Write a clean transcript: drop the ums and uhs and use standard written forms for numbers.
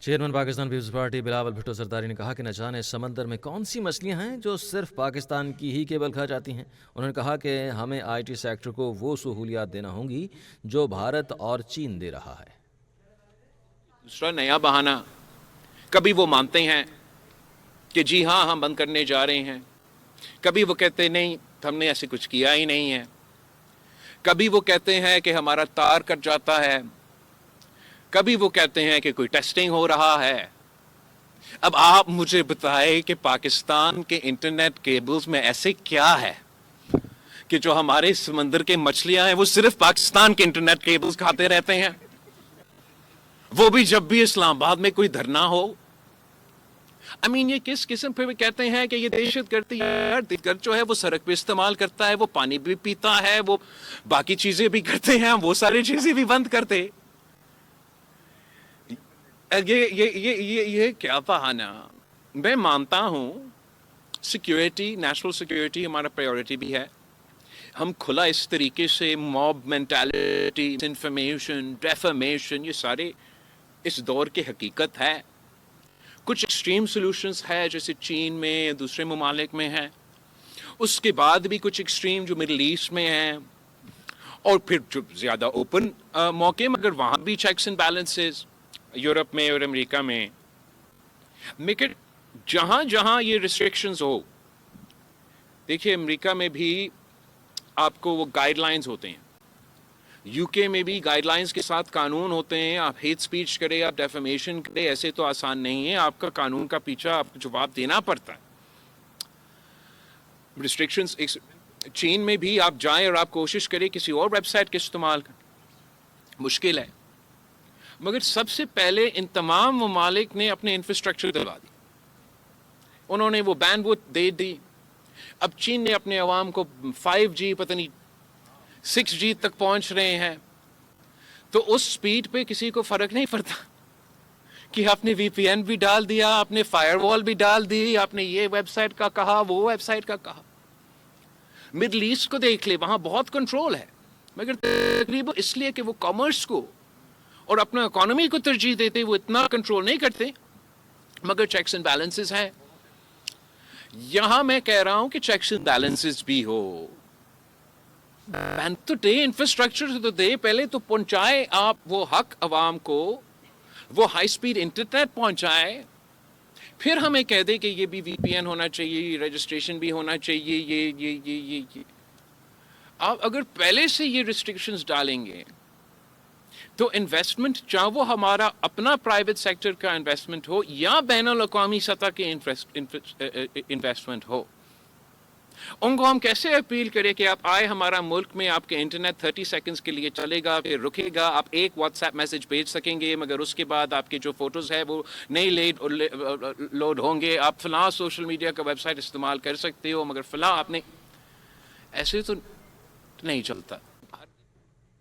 Chairman Pakistan Peoples Party Bilawal Bhutto Zardari نے کہا کہ نہ جانے سمندر میں کون سی مچھلیاں ہیں جو صرف پاکستان کی ہی کیبل کھا جاتی ہیں۔ انہوں نے کہا کہ ہمیں آئی ٹی سیکٹر کو وہ سہولیات دینا ہوں گی جو بھارت اور چین دے رہا ہے۔ دوسرا نیا بہانہ، کبھی وہ مانتے ہیں کہ جی ہاں ہم بند کرنے جا رہے ہیں، کبھی وہ کہتے نہیں ہم نے ایسے کچھ کیا ہی نہیں ہے، کبھی وہ کہتے ہیں کہ ہمارا تار کٹ جاتا ہے، کبھی وہ کہتے ہیں کہ کوئی ٹیسٹنگ ہو رہا ہے۔ اب آپ مجھے بتائیں کہ پاکستان کے انٹرنیٹ کیبلز میں ایسے کیا ہے کہ جو ہمارے سمندر کے مچھلیاں ہیں وہ صرف پاکستان کے انٹرنیٹ کیبلز کھاتے رہتے ہیں، وہ بھی جب بھی اسلام آباد میں کوئی دھرنا ہو۔ یہ کس قسم پہ کہتے ہیں کہ یہ دہشت گردی ہے، دہشت جو ہے وہ سڑک پہ استعمال کرتا ہے، وہ پانی بھی پیتا ہے، وہ باقی چیزیں بھی کرتے ہیں، وہ ساری چیزیں بھی بند کرتے۔ یہ کیا بہانہ؟ میں مانتا ہوں سیکیورٹی، نیشنل سیکیورٹی ہمارا پریورٹی بھی ہے۔ ہم کھلا اس طریقے سے موب مینٹالٹی، انفارمیشن، ڈیفامیشن، یہ سارے اس دور کی حقیقت ہے۔ کچھ ایکسٹریم سولوشنز ہے جیسے چین میں، دوسرے ممالک میں ہیں، اس کے بعد بھی کچھ ایکسٹریم جو مڈل ایسٹ میں ہیں، اور پھر جو زیادہ اوپن موقع مگر وہاں بھی چیکس اینڈ بیلنسز یورپ میں اور امریکہ میں، مگر جہاں جہاں یہ ریسٹرکشنز ہو، دیکھیے امریکہ میں بھی آپ کو وہ گائیڈ لائنز ہوتے ہیں، یو کے میں بھی گائیڈ لائنز کے ساتھ قانون ہوتے ہیں، آپ ہیٹ سپیچ کرے، آپ ڈیفیمیشن کرے، ایسے تو آسان نہیں ہے، آپ کا قانون کا پیچھا آپ کو جواب دینا پڑتا ہے۔ ریسٹرکشنز چین میں بھی آپ جائیں اور آپ کوشش کریں کسی اور ویب سائٹ کا استعمال کریں، مشکل ہے، مگر سب سے پہلے ان تمام ممالک نے اپنے انفراسٹرکچر دلوا دی، انہوں نے وہ بینڈ وڈتھ دے دی۔ اب چین نے اپنے عوام کو 5G پتہ نہیں 6G تک پہنچ رہے ہیں، تو اس سپیڈ پہ کسی کو فرق نہیں پڑتا کہ آپ نے VPN بھی ڈال دیا، آپ نے فائر وال بھی ڈال دی، آپ نے یہ ویب سائٹ کا کہا، وہ ویب سائٹ کا کہا۔ مڈل ایسٹ کو دیکھ لے، وہاں بہت کنٹرول ہے، مگر تقریباً اس لیے کہ وہ کامرس کو اور اپنا اکانومی کو ترجیح دیتے، وہ اتنا کنٹرول نہیں کرتے، مگر چیکس اینڈ بیلنسز ہیں۔ یہاں میں کہہ رہا ہوں کہ چیکس اینڈ بیلنسز بھی ہو، تو دے، انفراسٹرکچر تو دے، پہلے تو پہنچائے آپ وہ حق عوام کو، وہ ہائی سپیڈ انٹرنیٹ پہنچائے، پھر ہمیں کہہ دے کہ یہ بھی VPN ہونا چاہیے، یہ رجسٹریشن بھی ہونا چاہیے، یہ آپ اگر پہلے سے یہ ریسٹرکشنز ڈالیں گے تو انویسٹمنٹ، چاہے وہ ہمارا اپنا پرائیویٹ سیکٹر کا انویسٹمنٹ ہو یا بین الاقوامی سطح کے انویسٹمنٹ ہو، ان کو ہم کیسے اپیل کریں کہ آپ آئے ہمارا ملک میں، آپ کے انٹرنیٹ 30 سیکنڈز کے لیے چلے گا، پھر رکے گا، آپ ایک واٹس ایپ میسج بھیج سکیں گے، مگر اس کے بعد آپ کے جو فوٹوز ہیں وہ نہیں لوڈ ہوں گے، آپ فلاں سوشل میڈیا کا ویب سائٹ استعمال کر سکتے ہو، مگر فلاں آپ نے، ایسے تو نہیں چلتا۔